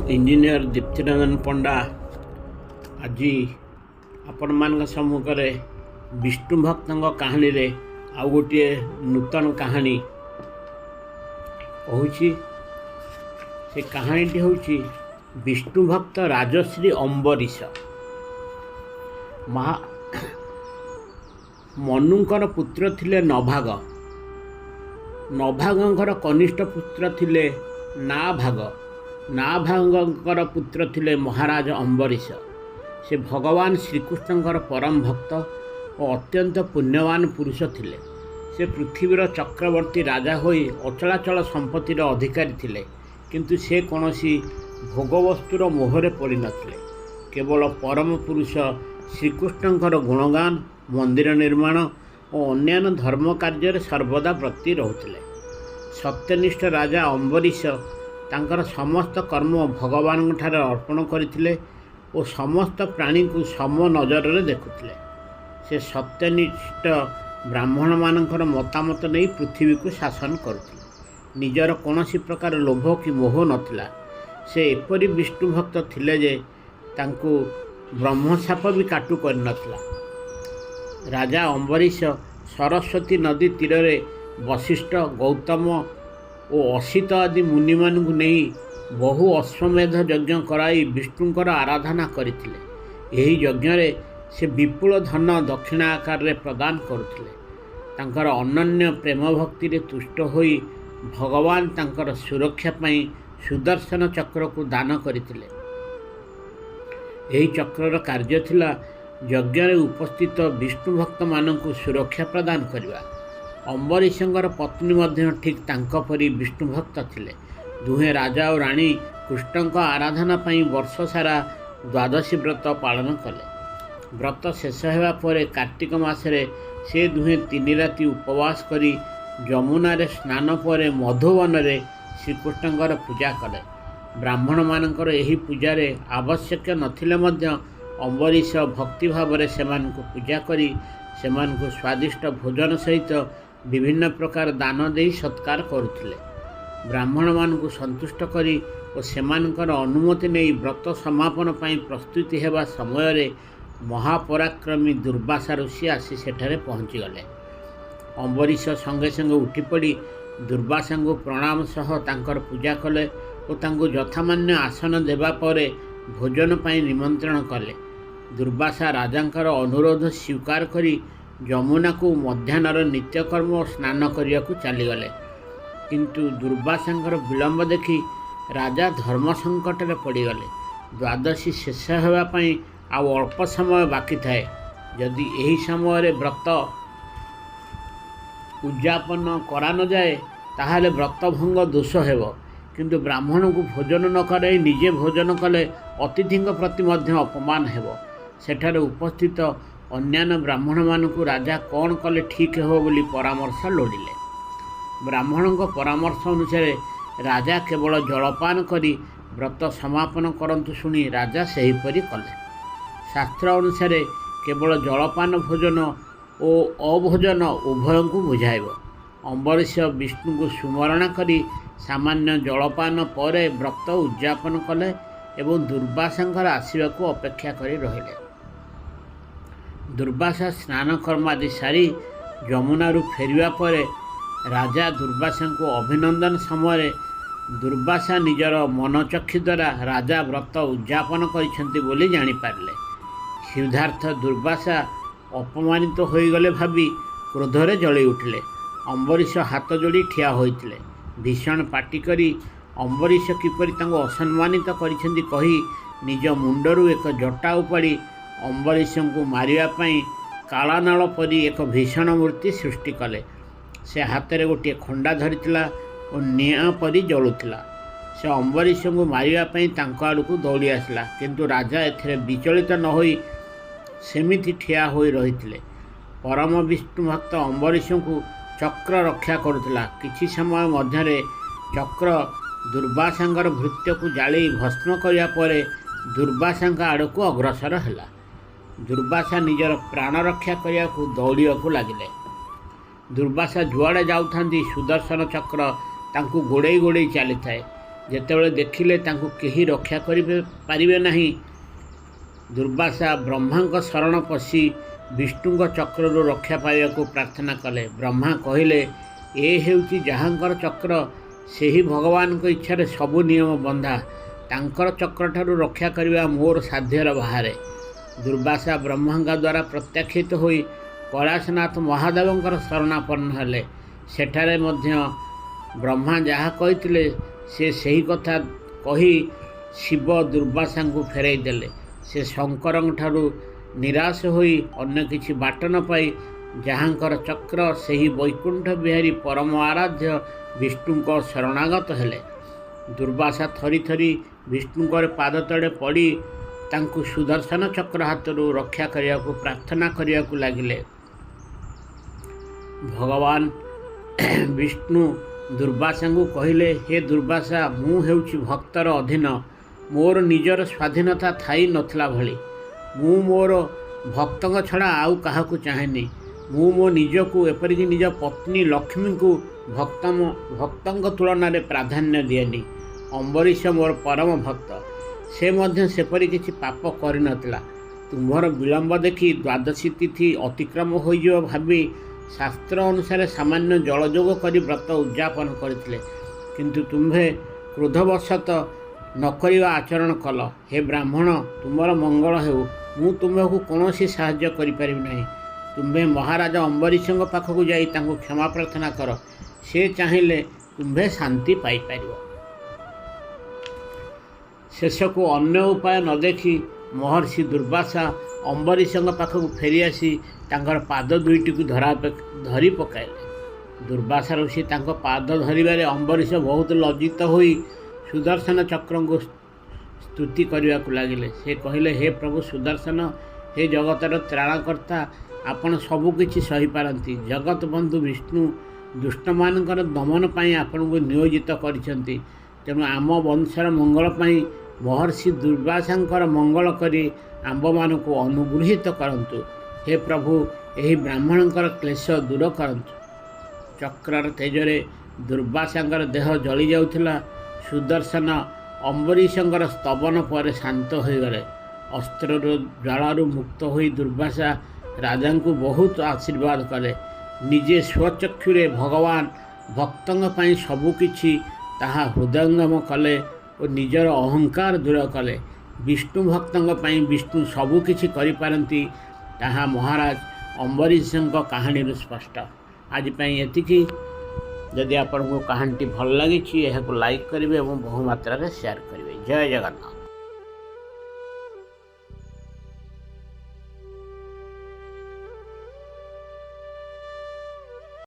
Engineer Diptiranjan पंडा आज आपण सम्मुखें विष्णु भक्त कहानी रे आउ गोटे नूतन कहानी कहूँ। से कहानीटी हूँ विष्णु भक्त राजश्री अम्बरीश। मनुंकर पुत्र थिले नभाग। नभागंकर कनिष्ठ पुत्र थिले नाभाग। नाभागंकर पुत्र थिले महाराज अम्बरीश। से भगवान श्रीकृष्णंकर परम भक्त और अत्यंत पुण्यवान पुरुष थिले। से पृथ्वीर चक्रवर्ती राजा होई अचलाचल संपत्तिर अधिकारी थिले, किंतु से कौनसी भोगवस्तुर मोहरे पड़ी नथिले। केवल परम पुरुष श्रीकृष्णंकर गुणगान, मंदिर निर्माण और अन्यान्य धर्म कार्य सर्वदा प्रति रोते। सत्यनिष्ठ राजा अम्बरीश तांकर समस्त कर्म भगवान ठारे अर्पण करथिले और समस्त प्राणी को सम नजर रे देखुथिले। से सत्यनिष्ठ ब्राह्मण मानकर मतामत नहीं पृथ्वी को शासन करुथिले। निजर कौनसी प्रकार लोभ कि मोह नथिला। से एपरी विष्णु भक्त थिले जे तांको ब्रह्मशाप भी काटू कर नथिला। राजा अम्बरीश सरस्वती नदी तीर रे वशिष्ठ, गौतम और असित आदि मुनि मानू नहीं बहु अश्वमेध यज्ञ कराई विष्णुंकर आराधना करथिले। एही यज्ञ रे से विपुल धन दक्षिणा आकार रे प्रदान करुथिले। तांकर अनन्य प्रेम भक्ति रे तुष्ट होई भगवान तांकर सुरक्षा पाई सुदर्शन चक्र को दान करथिले। एही चक्रर कार्य थिला यज्ञ रे उपस्थित विष्णु भक्त मानकु सुरक्षा प्रदान करवा। अम्बरीशंकर पत्नी मध्य ठीक तांको परी विष्णु भक्त थिले। दुहे राजा और रानी कृष्णଙ୍କ आराधना पाई वर्ष सारा द्वादशी व्रत पालन कले। व्रत शेष हेबा परे कार्तिक मासरे से दुहे 3 राति उपवास करी जमुना रे स्नान परे मधुवन रे श्रीकृष्णଙ୍କର पूजा कले। ब्राह्मण मानकर एही पूजा रे आवश्यक नथिले मध्य अम्बरीश भक्ति भाव रे सेमानकु पूजा करी सेमानकु स्वादिष्ट भोजन सहित विभिन्न प्रकार दान दे सत्कार करुथिले। ब्राह्मण मानकु संतुष्ट करी और सेमानकर अनुमति नहीं व्रत समापन पाई प्रस्तुति हेबा समय रे महापराक्रमी दुर्वासा ऋषि आसी सेठारे पहुँची गले। अम्बरीश संगे संगे उठी पड़ी दुर्वासा को प्रणाम सह तांकर पूजा कले और तांको यथामान्य आसन देबा परे भोजन पाई निमंत्रण कले। दुर्वासा राजांकर अनुरोध स्वीकार करी जमुना को मध्याह्नर नित्यकर्म और स्नान करने को चलीगले। किंतु दुर्वासांकर विलंब देखी राजा धर्म संकट में पड़गले। द्वादशी शेष होगापाई आउ अल्प समय बाकी थाए। यदि यही समय व्रत उद्यापन करा न जाए ताहले व्रत भंग दोष हेब। किंतु ब्राह्मण को भोजन न कराई निजे भोजन कले अतिथि प्रति मध्य अपमान हेब। सेठारे उपस्थित अन्यान्य ब्राह्मण मानक राजा कौन कले ठीक हो बोली परामर्श लोड़िले। ब्राह्मण परामर्श अनुसार राजा केवल जलपान करी व्रत समापन करंतु शुणी राजा सेहीपरि कले। शास्त्र अनुसार केवल जलपान भोजन और अभोजन उभय को बुझाइब। अम्बरीश विष्णु को सुमरणा करी सामान्य जलपान पर व्रत उद्यापन कले एवं दुर्वासांकर आसवा को अपेक्षा करी रहिले। दुर्वासा स्नान कर्म आदि सारी जमुनारू फेरिया पर राजा दुर्वासा को अभिनंदन समय दुर्वासा निजर मनचक्षु द्वारा राजा व्रत उद्यापन करिसेंति बोली जानि पारले। सिद्धार्थ दुर्वासा अपमानित होइगले भाबी क्रोधरे जळी उठिले। अम्बरीश हाथ जोड़ी ठिया होइतिले। भीषण पाटी करी अम्बरीश किपरि तांको असम्मानित करिसेंति कही निज मुंडरू एक जटा उपाड़ी अम्बरीश को मारिया पाई कालानाल परी एक भीषण मूर्ति सृष्टि कले। से हाथ में गोटे खंडा धरिथिला और निआं परी जलुथिला। से अम्बरीश को मारिया पाई तांको आड़कू दौड़ी आसला, किंतु राजा एथिरे विचलित न होई सेमिति ठिया होई रहिथिले। परम विष्णु भक्त अम्बरीश को चक्र रक्षा करुथिला। किछि समय मध्यरे चक्र दुर्वासांकर भृत्य को जाली भस्म करिया परे दुर्वासांका आड़कू अग्रसर हैला। दुर्वासा निजर प्राण रक्षा करने को दौड़िया को लगिले। दुर्वासा जुआड़े जाऊँ सुदर्शन चक्र तांकु गोड़े गोड़े चली थाए। ଯେତେବେଳେ ଦେଖିଲେ ତାଙ୍କୁ କେହି ରକ୍ଷା କରିପାରିବେ ନାହିଁ, ଦୁର୍ବାସା ବ୍ରହ୍ମାଙ୍କ ଶରଣ ପଶି ବିଷ୍ଣୁଙ୍କ ଚକ୍ରରୁ ରକ୍ଷା ପାଇବାକୁ ପ୍ରାର୍ଥନା କଲେ। ବ୍ରହ୍ମା କହିଲେ, ଏ ହେଉଛି ଯାହାଙ୍କର ଚକ୍ର, ସେହି ଭଗବାନଙ୍କ ଇଚ୍ଛାରେ ସବୁ ନିୟମ ବନ୍ଧା। ତାଙ୍କର ଚକ୍ରଠାରୁ ରକ୍ଷା କରିବା ମୋର ସାଧ୍ୟର ବାହାରେ। ଦୁର୍ବାସା ବ୍ରହ୍ମାଙ୍କ ଦ୍ୱାରା ପ୍ରତ୍ୟାଖ୍ୟାତ ହୋଇ କୈଳାସନାଥ ମହାଦେବଙ୍କର ଶରଣାପନ୍ନ ହେଲେ। ସେଠାରେ ମଧ୍ୟ ବ୍ରହ୍ମା ଯାହା କହିଥିଲେ ସେ ସେହି କଥା କହି ଶିବ ଦୁର୍ବାସାଙ୍କୁ ଫେରାଇ ଦେଲେ। ସେ ଶଙ୍କରଙ୍କଠାରୁ ନିରାଶ ହୋଇ ଅନ୍ୟ କିଛି ବାଟ ନ ପାଇ ଯାହାଙ୍କର ଚକ୍ର ସେହି ବୈକୁଣ୍ଠ ବିହାରୀ ପରମ ଆରାଧ୍ୟ ବିଷ୍ଣୁଙ୍କ ଶରଣାଗତ ହେଲେ। ଦୁର୍ବାସା ଥରି ଥରି ବିଷ୍ଣୁଙ୍କର ପାଦ ତଳେ ପଡ଼ି ତାଙ୍କୁ ସୁଦର୍ଶନ ଚକ୍ର ହାତରୁ ରକ୍ଷା କରିବାକୁ ପ୍ରାର୍ଥନା କରିବାକୁ ଲାଗିଲେ। ଭଗବାନ ବିଷ୍ଣୁ ଦୁର୍ବାସାଙ୍କୁ କହିଲେ, ହେ ଦୁର୍ବାସା, ମୁଁ ହେଉଛି ଭକ୍ତର ଅଧୀନ। ମୋର ନିଜର ସ୍ୱାଧୀନତା ଥାଇ ନଥିଲା ଭଳି ମୁଁ ମୋର ଭକ୍ତଙ୍କ ଛଡ଼ା ଆଉ କାହାକୁ ଚାହେଁନି। ମୁଁ ମୋ ନିଜକୁ, ଏପରିକି ନିଜ ପତ୍ନୀ ଲକ୍ଷ୍ମୀଙ୍କୁ ଭକ୍ତଙ୍କ ତୁଳନାରେ ପ୍ରାଧାନ୍ୟ ଦିଏନି। ଅମ୍ବରୀଶ ମୋର ପରମ ଭକ୍ତ, ସେ ମଧ୍ୟ ସେପରି କିଛି ପାପ କରିନଥିଲା। ତୁମ୍ଭର ବିଳମ୍ବ ଦେଖି ଦ୍ୱାଦଶୀ ତିଥି ଅତିକ୍ରମ ହୋଇଯିବ ଭାବି ଶାସ୍ତ୍ର ଅନୁସାରେ ସାମାନ୍ୟ ଜଳଯୋଗ କରି ବ୍ରତ ଉଦ୍ଯାପନ କରିଥିଲେ, କିନ୍ତୁ ତୁମ୍ଭେ କ୍ରୋଧବଶତଃ ନ କରିବା ଆଚରଣ କଲ। ହେ ବ୍ରାହ୍ମଣ, ତୁମର ମଙ୍ଗଳ ହେଉ। ମୁଁ ତୁମ୍ଭକୁ କୌଣସି ସାହାଯ୍ୟ କରିପାରିବି ନାହିଁ। ତୁମ୍ଭେ ମହାରାଜ ଅମ୍ବରୀଶଙ୍କ ପାଖକୁ ଯାଇ ତାଙ୍କୁ କ୍ଷମା ପ୍ରାର୍ଥନା କର। ସେ ଚାହିଁଲେ ତୁମ୍ଭେ ଶାନ୍ତି ପାଇପାରିବ। ଶେଷକୁ ଅନ୍ୟ ଉପାୟ ନ ଦେଖି ମହର୍ଷି ଦୁର୍ବାସା ଅମ୍ବରୀଶଙ୍କ ପାଖକୁ ଫେରିଆସି ତାଙ୍କର ପାଦ ଦୁଇଟିକୁ ଧରି ପକାଇଲେ। ଦୁର୍ବାସା ଋଷି ତାଙ୍କ ପାଦ ଧରିବାରେ ଅମ୍ବରୀଶ ବହୁତ ଲଜ୍ଜିତ ହୋଇ ସୁଦର୍ଶନ ଚକ୍ରଙ୍କୁ ସ୍ତୁତି କରିବାକୁ ଲାଗିଲେ। ସେ କହିଲେ, ହେ ପ୍ରଭୁ ସୁଦର୍ଶନ, ହେ ଜଗତର ତ୍ରାଣକର୍ତ୍ତା, ଆପଣ ସବୁକିଛି ସହିପାରନ୍ତି। ଜଗତ ବନ୍ଧୁ ବିଷ୍ଣୁ ଦୁଷ୍ଟମାନଙ୍କର ଦମନ ପାଇଁ ଆପଣଙ୍କୁ ନିୟୋଜିତ କରିଛନ୍ତି। ତେଣୁ ଆମ ବଂଶର ମଙ୍ଗଳ ପାଇଁ ମହର୍ଷି ଦୁର୍ବାସାଙ୍କର ମଙ୍ଗଳ କରି ଆମ୍ଭମାନଙ୍କୁ ଅନୁଗୃହୀତ କରନ୍ତୁ। ହେ ପ୍ରଭୁ, ଏହି ବ୍ରାହ୍ମଣଙ୍କର କ୍ଲେଶ ଦୂର କରନ୍ତୁ। ଚକ୍ରର ତେଜରେ ଦୁର୍ବାସାଙ୍କର ଦେହ ଜଳିଯାଉଥିଲା। ସୁଦର୍ଶନ ଅମ୍ବରୀଶଙ୍କର ସ୍ତବନ ପରେ ଶାନ୍ତ ହୋଇଗଲେ। ଅସ୍ତ୍ରର ଜ୍ୱାଳାରୁ ମୁକ୍ତ ହୋଇ ଦୁର୍ବାସା ରାଜାଙ୍କୁ ବହୁତ ଆଶୀର୍ବାଦ କଲେ। ନିଜେ ସ୍ୱଚକ୍ଷୁରେ ଭଗବାନ ଭକ୍ତଙ୍କ ପାଇଁ ସବୁକିଛି ତାହା ହୃଦୟଙ୍ଗମ କଲେ ଓ ନିଜର ଅହଙ୍କାର ଦୂର କଲେ। ବିଷ୍ଣୁ ଭକ୍ତଙ୍କ ପାଇଁ ବିଷ୍ଣୁ ସବୁକିଛି କରିପାରନ୍ତି, ତାହା ମହାରାଜ ଅମ୍ବରୀଶଙ୍କ କାହାଣୀରୁ ସ୍ପଷ୍ଟ। ଆଜି ପାଇଁ ଏତିକି। ଯଦି ଆପଣଙ୍କୁ କାହାଣୀଟି ଭଲ ଲାଗିଛି, ଏହାକୁ ଲାଇକ୍ କରିବେ ଏବଂ ବହୁମାତ୍ରାରେ ସେୟାର କରିବେ। ଜୟ ଜଗନ୍ନାଥ।